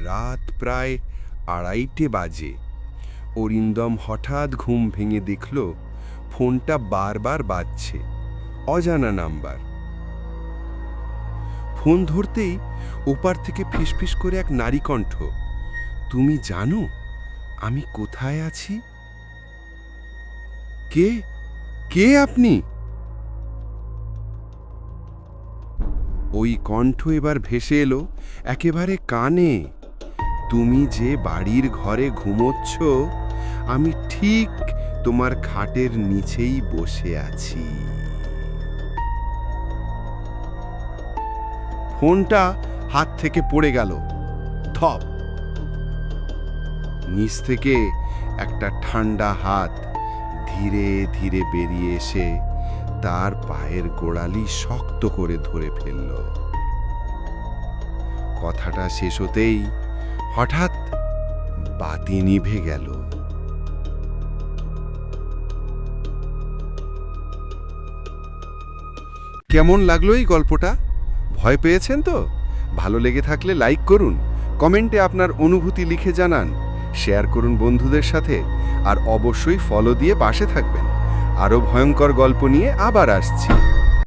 রাত প্রায় 2:30 বাজে। অরিন্দম হঠাৎ ঘুম ভেঙে দেখল ফোনটা বারবার বাজছে, অজানা নাম্বার। ফোন ধরতেই ওপার থেকে ফিসফিস করে এক নারী কণ্ঠ, তুমি জানো আমি কোথায় আছি? কে কে আপনি? ওই কণ্ঠ এবার ভেসে এলো একেবারে কানে, তুমি যে বাড়ির ঘরে ঘুমোচ্ছ, আমি ঠিক তোমার খাটের নিচেই বসে আছি। ফোনটা হাত থেকে পড়ে গেল, ধপ। নিচ থেকে একটা ঠান্ডা হাত ধীরে ধীরে বেরিয়ে এসে তার পায়ের গোড়ালি শক্ত করে ধরে ফেলল। কথাটা শেষ হতেই হঠাৎ বাতি নিভে গেল। কেমন লাগলো এই গল্পটা? ভয় পেয়েছেন তো? ভালো লেগে থাকলে লাইক করুন, কমেন্টে আপনার অনুভূতি লিখে জানান, শেয়ার করুন বন্ধুদের সাথে, আর অবশ্যই ফলো দিয়ে পাশে থাকবেন। আরও ভয়ঙ্কর গল্প নিয়ে আবার আসছি।